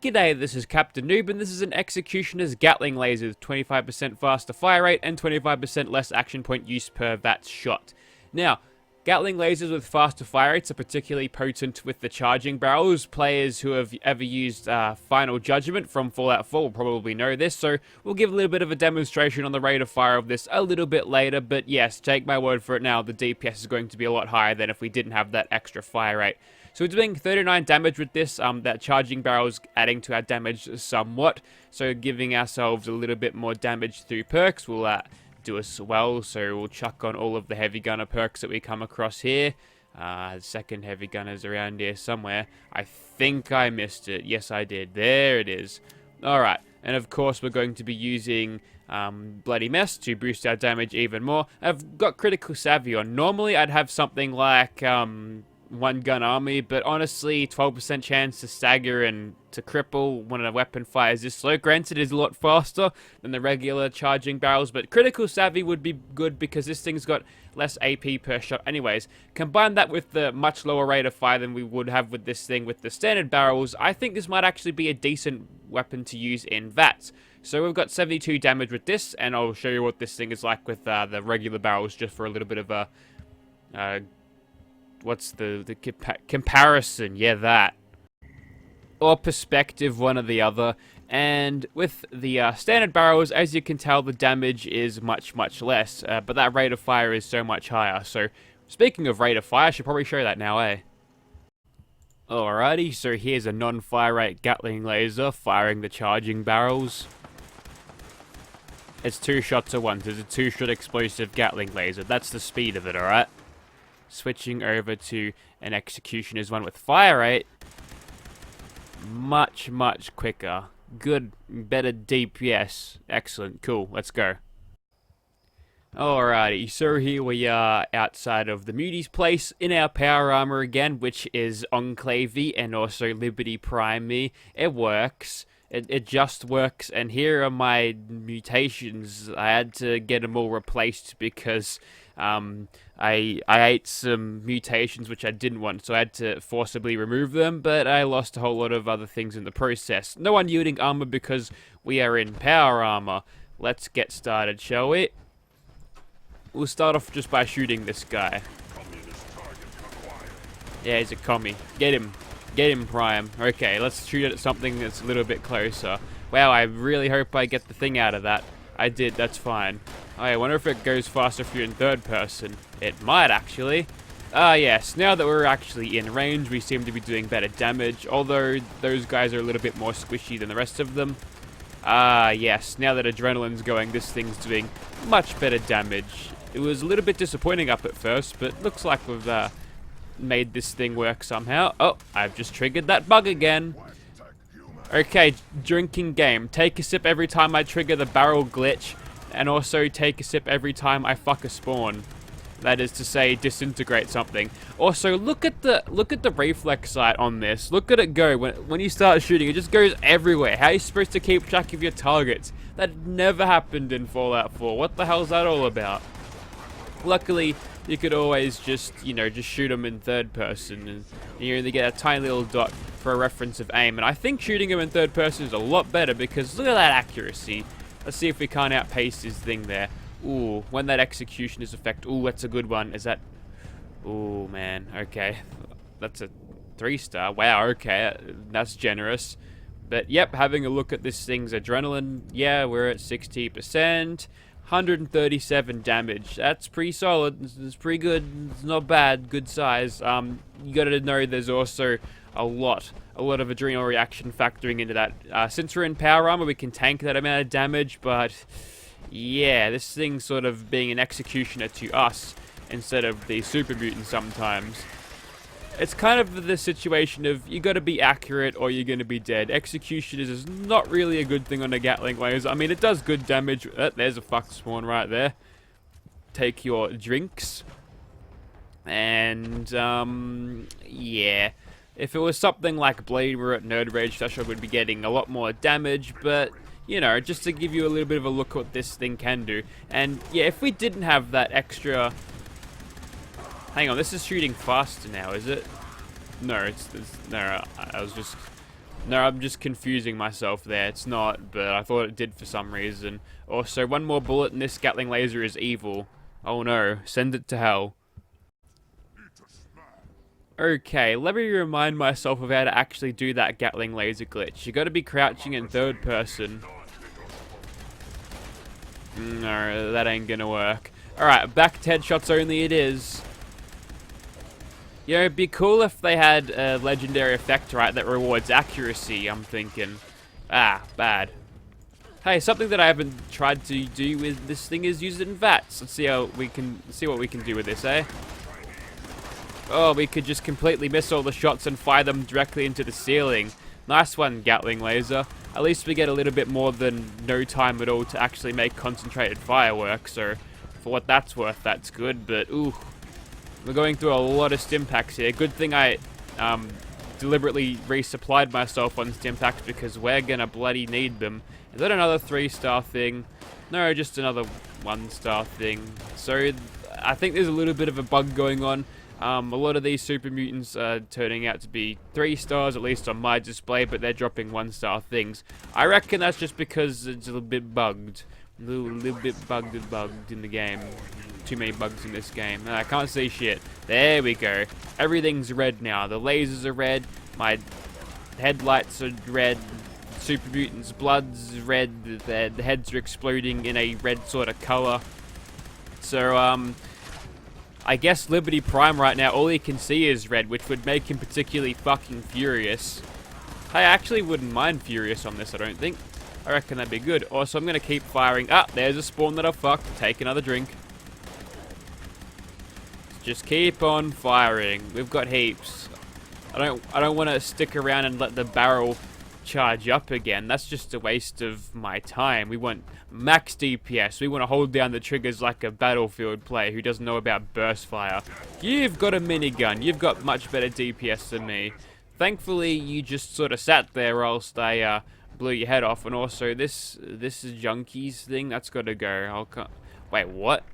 G'day, this is Captainoob, and this is an Executioner's Gatling laser with 25% faster fire rate and 25% less action point use per VATS shot. Now, Gatling lasers with faster fire rates are particularly potent with the charging barrels. Players who have ever used Final Judgment from Fallout 4 will probably know this, so we'll give a little bit of a demonstration on the rate of fire of this a little bit later, but yes, take my word for it now, the DPS is going to be a lot higher than if we didn't have that extra fire rate. So we're doing 39 damage with this, that charging barrel's adding to our damage somewhat, so giving ourselves a little bit more damage through perks will do us well, so we'll chuck on all of the heavy gunner perks that we come across here. The second heavy gunner's around here somewhere. I think I missed it. Yes, I did. There it is. Alright, and of course we're going to be using Bloody Mess to boost our damage even more. I've got Critical Savvy on. Normally I'd have something like one gun army, but honestly 12% chance to stagger and to cripple when a weapon fires this slow. Granted, it is a lot faster than the regular charging barrels, but Critical Savvy would be good because this thing's got less AP per shot anyways. Combine that with the much lower rate of fire than we would have with this thing with the standard barrels, I think this might actually be a decent weapon to use in VATS. So we've got 72 damage with this, and I'll show you what this thing is like with the regular barrels just for a little bit of a what's the comparison? Yeah, that. Or perspective, one or the other. And with the standard barrels, as you can tell, the damage is much less. But that rate of fire is so much higher. So, speaking of rate of fire, I should probably show that now, eh? Alrighty, so here's a non-Firerate Gatling laser firing the charging barrels. It's 2 shots at once. It's a 2-shot explosive Gatling laser. That's the speed of it, alright? Switching over to an Executioner's one with fire rate, much quicker. Good, better DPS. Excellent, cool, let's go. Alrighty, so here we are outside of the Muty's place in our power armor again, which is Enclave and also Liberty Prime. It works. It just works, and here are my mutations. I had to get them all replaced because I ate some mutations which I didn't want, so I had to forcibly remove them, but I lost a whole lot of other things in the process. No unyielding armor because we are in power armor. Let's get started, shall we? We'll start off just by shooting this guy. Yeah, he's a commie. Get him. Get him, Prime. Okay, let's shoot at something that's a little bit closer. Wow, I really hope I get the thing out of that. I did, that's fine. I wonder if it goes faster if you're in third person. It might, actually. Yes, now that we're actually in range, we seem to be doing better damage, although those guys are a little bit more squishy than the rest of them. Yes, now that adrenaline's going, this thing's doing much better damage. It was a little bit disappointing up at first, but looks like we've made this thing work somehow. Oh, I've just triggered that bug again. Okay, drinking game. Take a sip every time I trigger the barrel glitch, and also take a sip every time I fuck a spawn. That is to say, disintegrate something. Also, look at the reflex sight on this. Look at it go. When you start shooting, it just goes everywhere. How are you supposed to keep track of your targets? That never happened in Fallout 4. What the hell is that all about? Luckily, you could always just, just shoot them in third person, and you only get a tiny little dot for a reference of aim. And I think shooting them in third person is a lot better because look at that accuracy. Let's see if we can't outpace this thing there. Ooh, when that Executioner's effect. Ooh, that's a good one. Is that... Ooh, man. Okay. That's a 3-star. Wow, okay. That's generous. But, yep, having a look at this thing's adrenaline. Yeah, we're at 60%. 137 damage. That's pretty solid. It's pretty good. It's not bad. Good size. You gotta know there's also a lot of adrenal reaction factoring into that. Since we're in power armor, we can tank that amount of damage, but yeah, this thing's sort of being an executioner to us instead of the super mutant sometimes. It's kind of the situation of you gotta be accurate or you're gonna be dead. Executioners is not really a good thing on a Gatling laser. I mean, it does good damage. There's a fuck spawn right there. Take your drinks. And, yeah. If it was something like Blade, we're at Nerd Rage, Threshold would be getting a lot more damage, but, just to give you a little bit of a look at what this thing can do. And, yeah, if we didn't have that extra... Hang on, this is shooting faster now, is it? No, no, I was just No, I'm just confusing myself there. It's not, but I thought it did for some reason. Also, one more bullet and this Gatling laser is evil. Oh no, send it to hell. Okay, let me remind myself of how to actually do that Gatling laser glitch. You gotta be crouching in third person. No, that ain't gonna work. Alright, back to headshots only it is. You know, it'd be cool if they had a legendary effect, right, that rewards accuracy, I'm thinking. Ah, bad. Hey, something that I haven't tried to do with this thing is use it in VATS. Let's see how we can see what we can do with this, eh? Oh, we could just completely miss all the shots and fire them directly into the ceiling. Nice one, Gatling laser. At least we get a little bit more than no time at all to actually make concentrated fireworks, so for what that's worth, that's good, but ooh. We're going through a lot of stimpaks here. Good thing I deliberately resupplied myself on stimpaks because we're gonna bloody need them. Is that another 3-star thing? No, just another 1-star thing. So I think there's a little bit of a bug going on. A lot of these super mutants are turning out to be 3 stars, at least on my display, but they're dropping 1-star things. I reckon that's just because it's a little bit bugged. A little bit bugged in the game. Too many bugs in this game. I can't see shit. There we go. Everything's red now. The lasers are red. My headlights are red. Super mutants' blood's red. The heads are exploding in a red sort of color. So, I guess Liberty Prime right now, all he can see is red, which would make him particularly fucking furious. I actually wouldn't mind furious on this, I don't think. I reckon that'd be good. Also, I'm going to keep firing. Ah, there's a spawn that I fucked. Take another drink. Just keep on firing. We've got heaps. I don't want to stick around and let the barrel charge up again. That's just a waste of my time. We want max DPS. We want to hold down the triggers like a Battlefield player who doesn't know about burst fire. You've got a minigun. You've got much better DPS than me. Thankfully, you just sort of sat there whilst I blew your head off. And also, this is Junkies thing. That's got to go. Wait, what?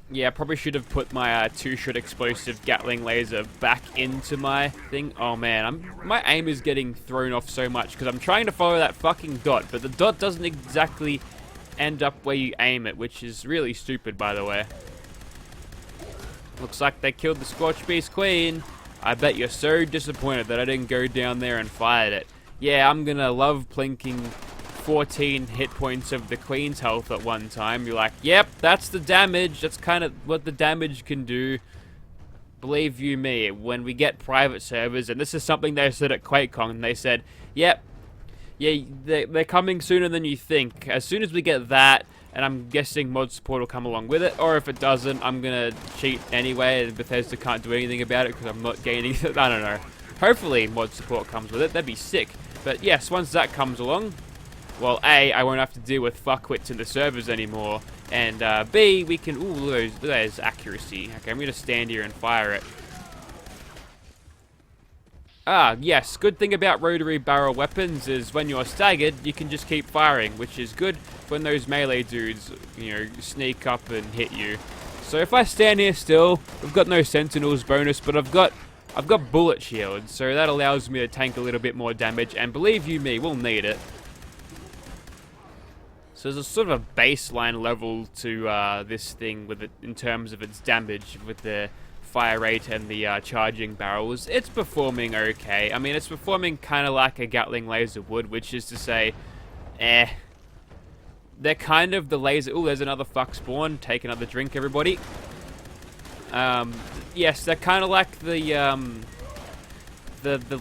Yeah, I probably should have put my 2-shot explosive Gatling laser back into my thing. Oh man, my aim is getting thrown off so much because I'm trying to follow that fucking dot, but the dot doesn't exactly end up where you aim it, which is really stupid, by the way. Looks like they killed the Scorchbeast Queen. I bet you're so disappointed that I didn't go down there and fired it. Yeah, I'm gonna love plinking 14 hit points of the Queen's health at one time. You're like, yep, that's the damage. That's kind of what the damage can do. Believe you me, when we get private servers, and this is something they said at QuakeCon, they said, yep, yeah, they're coming sooner than you think. As soon as we get that, and I'm guessing mod support will come along with it, or if it doesn't, I'm gonna cheat anyway, and Bethesda can't do anything about it because I'm not gaining it. I don't know. Hopefully mod support comes with it. That'd be sick. But yes, once that comes along, well, A, I won't have to deal with fuckwits in the servers anymore, and B, we can, ooh, there's accuracy. Okay, I'm gonna stand here and fire it. Ah, yes, good thing about rotary barrel weapons is when you're staggered, you can just keep firing, which is good when those melee dudes, you know, sneak up and hit you. So if I stand here still, we've got no sentinels bonus, but I've got bullet shields, so that allows me to tank a little bit more damage, and believe you me, we'll need it. So there's a sort of a baseline level to this thing with it in terms of its damage with the fire rate and the charging barrels. It's performing okay. I mean, it's performing kind of like a Gatling laser would, which is to say, they're kind of the laser. Oh, there's another fuck spawn. Take another drink, everybody. Yes, they're kind of like the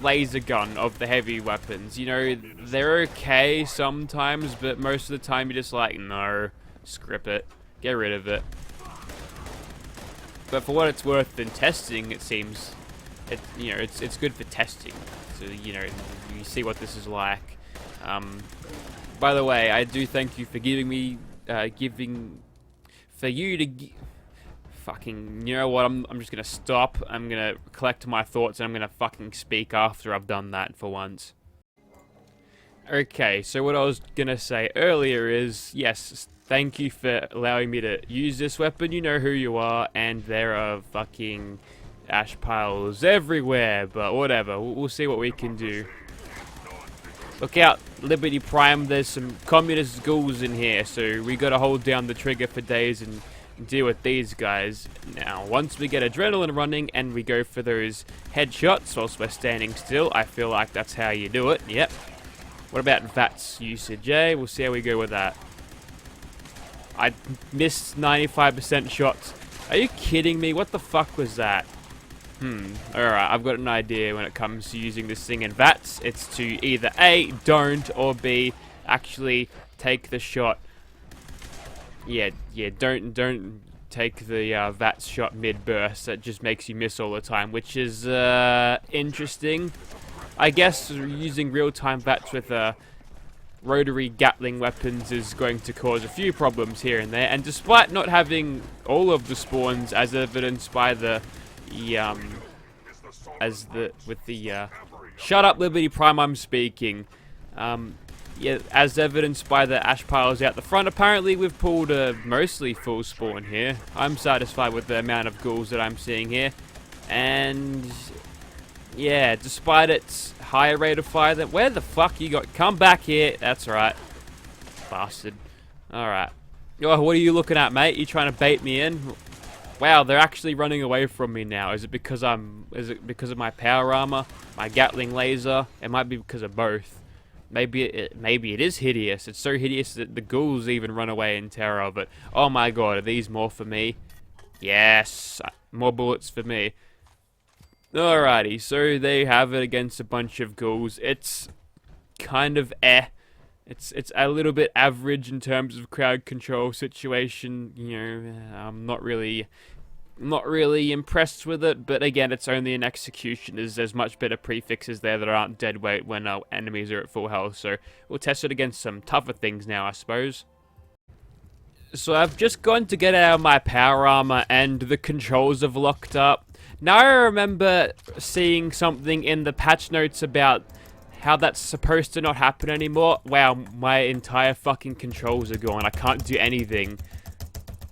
laser gun of the heavy weapons. You know, they're okay sometimes, but most of the time you're just like, no, scrap it, get rid of it. But for what it's worth in testing, it seems, it's good for testing. So, you know, you see what this is like. By the way, I do thank you for giving me, fucking, you know what, I'm just gonna stop. I'm gonna collect my thoughts and I'm gonna fucking speak after I've done that for once. Okay, so what I was gonna say earlier is, yes, thank you for allowing me to use this weapon. You know who you are, and there are fucking ash piles everywhere, but whatever, we'll see what we can do. Look out, Liberty Prime, there's some communist ghouls in here, so we gotta hold down the trigger for days and deal with these guys. Now, once we get adrenaline running and we go for those headshots whilst we're standing still, I feel like that's how you do it, yep. What about VATS usage, eh? We'll see how we go with that. I missed 95% shots. Are you kidding me? What the fuck was that? Alright, I've got an idea when it comes to using this thing in VATS. It's to either A, don't, or B, actually take the shot. Yeah, don't take the VATS shot mid-burst. That just makes you miss all the time, which is interesting. I guess using real-time VATS with rotary Gatling weapons is going to cause a few problems here and there, and despite not having all of the spawns as evidenced by the shut up Liberty Prime, I'm speaking, yeah, as evidenced by the ash piles out the front, apparently we've pulled a mostly full spawn here. I'm satisfied with the amount of ghouls that I'm seeing here, and yeah, despite its higher rate of fire than... Where the fuck you got? Come back here. That's right. Bastard. Alright. Oh, what are you looking at, mate? You trying to bait me in? Wow, they're actually running away from me now. Is it because of my power armor? My Gatling laser? It might be because of both. Maybe it is hideous. It's so hideous that the ghouls even run away in terror of it. Oh my god, are these more for me? Yes. More bullets for me. Alrighty, so they have it against a bunch of ghouls. It's kind of It's a little bit average in terms of crowd control situation. You know, I'm not really impressed with it. But again, it's only an execution. There's much better prefixes there that aren't dead weight when our enemies are at full health. So we'll test it against some tougher things now, I suppose. So I've just gone to get out of my power armor and the controls have locked up. Now I remember seeing something in the patch notes about how that's supposed to not happen anymore. Wow, my entire fucking controls are gone. I can't do anything.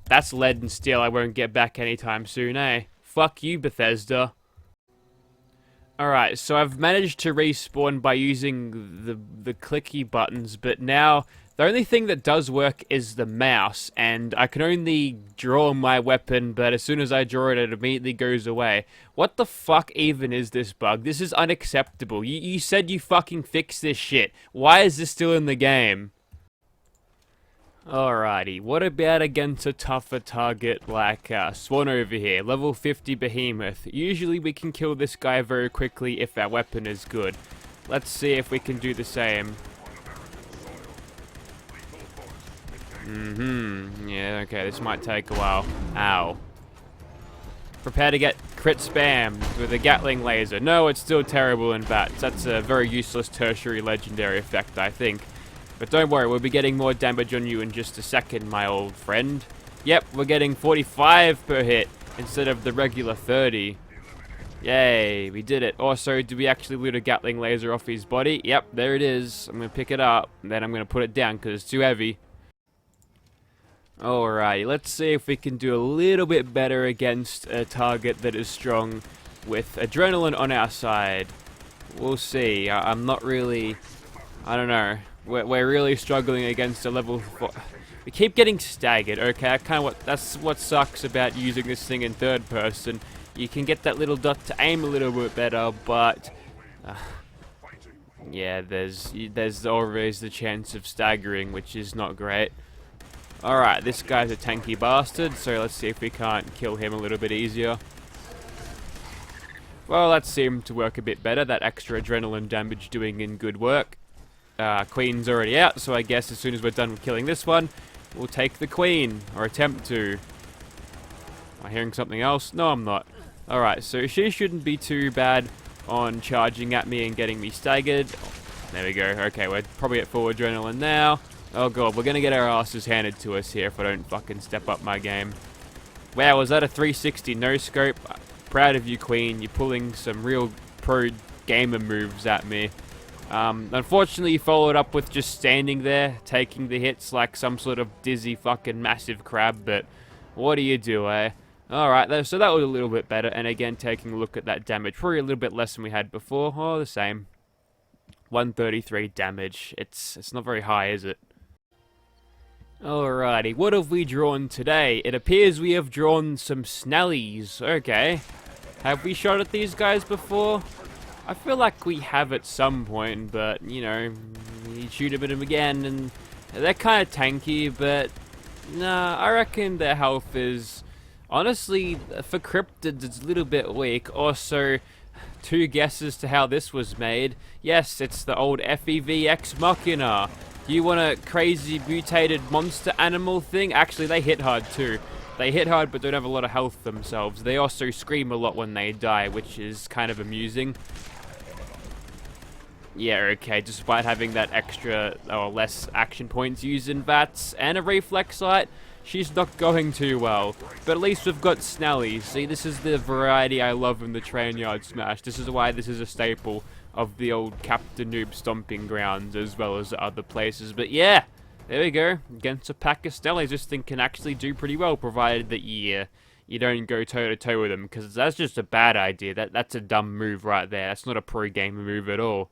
That's lead and steel I won't get back anytime soon, eh? Fuck you, Bethesda. Alright, so I've managed to respawn by using the clicky buttons, but now the only thing that does work is the mouse, and I can only draw my weapon, but as soon as I draw it, it immediately goes away. What the fuck even is this bug? This is unacceptable. You said you fucking fixed this shit. Why is this still in the game? Alrighty, what about against a tougher target like Swan over here, level 50 Behemoth? Usually we can kill this guy very quickly if our weapon is good. Let's see if we can do the same. Yeah, okay, this might take a while. Ow. Prepare to get crit spammed with a Gatling laser. No, it's still terrible in VATS. That's a very useless tertiary legendary effect, I think. But don't worry, we'll be getting more damage on you in just a second, my old friend. Yep, we're getting 45 per hit instead of the regular 30. Yay, we did it. Also, did we actually loot a Gatling laser off his body? Yep, there it is. I'm going to pick it up, and then I'm going to put it down because it's too heavy. Alrighty, let's see if we can do a little bit better against a target that is strong with adrenaline on our side. We'll see. I'm not really... I don't know. We're really struggling against a level 4. We keep getting staggered, okay? That's what sucks about using this thing in third person. You can get that little dot to aim a little bit better, but... yeah, there's always the chance of staggering, which is not great. Alright, this guy's a tanky bastard, so let's see if we can't kill him a little bit easier. Well, that seemed to work a bit better, that extra adrenaline damage doing in good work. Queen's already out, so I guess as soon as we're done with killing this one, we'll take the queen, or attempt to. Am I hearing something else? No, I'm not. Alright, so she shouldn't be too bad on charging at me and getting me staggered. There we go. Okay, we're probably at full adrenaline now. Oh god, we're gonna get our asses handed to us here if I don't fucking step up my game. Wow, was that a 360 no-scope? Proud of you, Queen. You're pulling some real pro gamer moves at me. Unfortunately, you followed up with just standing there, taking the hits like some sort of dizzy fucking massive crab, but what do you do, eh? Alright, so that was a little bit better, and again, taking a look at that damage, probably a little bit less than we had before, or the same. 133 damage. It's not very high, is it? Alrighty, what have we drawn today? It appears we have drawn some Snellies. Okay. Have we shot at these guys before? I feel like we have at some point, but, you know, you shoot at them again, and they're kind of tanky, but, nah, I reckon their health is, honestly, for cryptids, it's a little bit weak. Also, two guesses to how this was made. Yes, it's the old FEV Ex Machina. Do you want a crazy mutated monster animal thing? Actually, they hit hard too. They hit hard but don't have a lot of health themselves. They also scream a lot when they die, which is kind of amusing. Yeah, okay, despite having that extra or less action points used in VATS and a reflex sight, she's not going too well. But at least we've got Snellies. See, this is the variety I love in the Train Yard Smash. This is why this is a staple of the old Captainoob stomping grounds as well as other places. But yeah, there we go. Against a pack of Snellies, this thing can actually do pretty well, provided that you don't go toe-to-toe with them, because that's just a bad idea. That's a dumb move right there. That's not a pro-gamer move at all.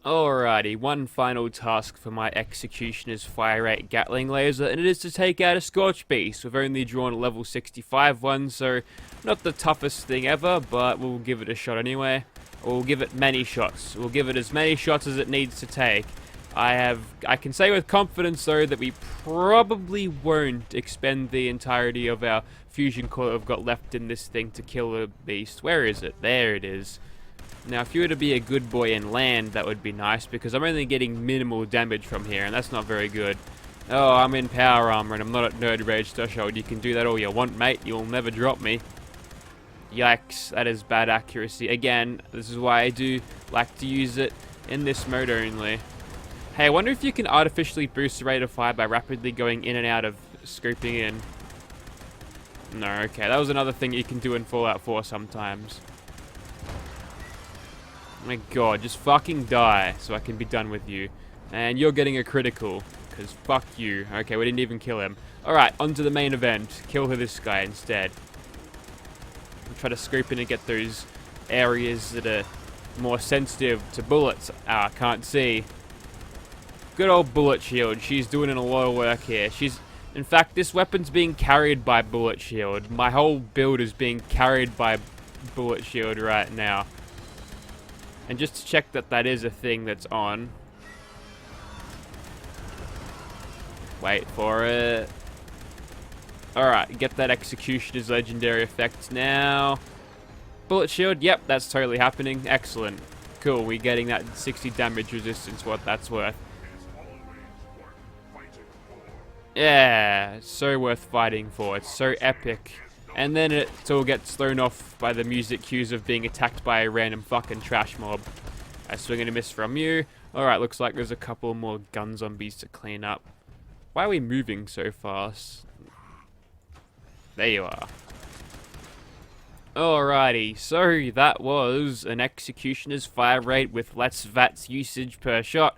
Alrighty, one final task for my Executioner's Firerate Gatling laser, and it is to take out a Scorchbeast. We've only drawn a level 65 one, so not the toughest thing ever, but we'll give it a shot anyway. We'll give it many shots. We'll give it as many shots as it needs to take. I can say with confidence, though, that we probably won't expend the entirety of our fusion core that we've got left in this thing to kill the beast. Where is it? There it is. Now, if you were to be a good boy and land, that would be nice, because I'm only getting minimal damage from here, and that's not very good. Oh, I'm in power armor, and I'm not at nerd rage threshold. You can do that all you want, mate. You'll never drop me. Yikes, that is bad accuracy. Again, this is why I do like to use it in this mode only. Hey, I wonder if you can artificially boost the rate of fire by rapidly going in and out of scooping in. No, okay, that was another thing you can do in Fallout 4 sometimes. My god, just fucking die so I can be done with you. And you're getting a critical, because fuck you. Okay, we didn't even kill him. Alright, on to the main event. Kill this guy instead. I'll try to scoop in and get those areas that are more sensitive to bullets. Ah, can't see. Good old bullet shield. She's doing a lot of work here. In fact, this weapon's being carried by bullet shield. My whole build is being carried by bullet shield right now. And just to check that that is a thing that's on. Wait for it. Alright, get that Executioner's legendary effect now. Bullet shield, yep, that's totally happening. Excellent. Cool, we're getting that 60 damage resistance, what that's worth. Yeah, it's so worth fighting for. It's so epic. And then it all gets thrown off by the music cues of being attacked by a random fucking trash mob. I swing and a miss from you. Alright, looks like there's a couple more gun zombies to clean up. Why are we moving so fast? There you are. Alrighty, so that was an Executioner's fire rate with less VATS usage per shot.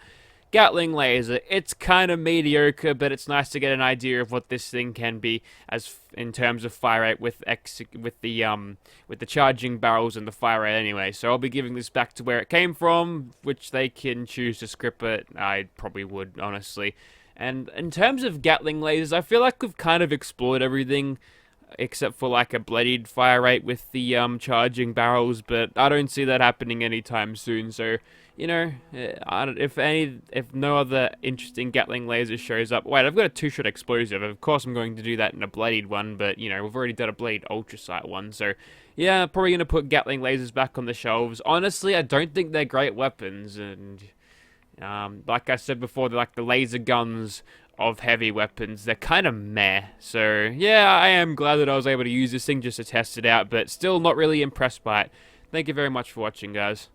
Gatling laser, it's kind of mediocre, but it's nice to get an idea of what this thing can be as in terms of fire rate with the charging barrels and the fire rate anyway. So I'll be giving this back to where it came from, which they can choose to script it. I probably would, honestly. And in terms of Gatling lasers, I feel like we've kind of explored everything except for like a bloodied fire rate with the charging barrels, but I don't see that happening anytime soon. So, you know, if no other interesting Gatling laser shows up. Wait, I've got a two-shot explosive. Of course I'm going to do that in a bloodied one, but, you know, we've already done a bloodied ultrasight one. So, yeah, probably going to put Gatling lasers back on the shelves. Honestly, I don't think they're great weapons, and like I said before, they're like the laser guns of heavy weapons. They're kind of meh. So, yeah, I am glad that I was able to use this thing just to test it out, but still not really impressed by it. Thank you very much for watching, guys.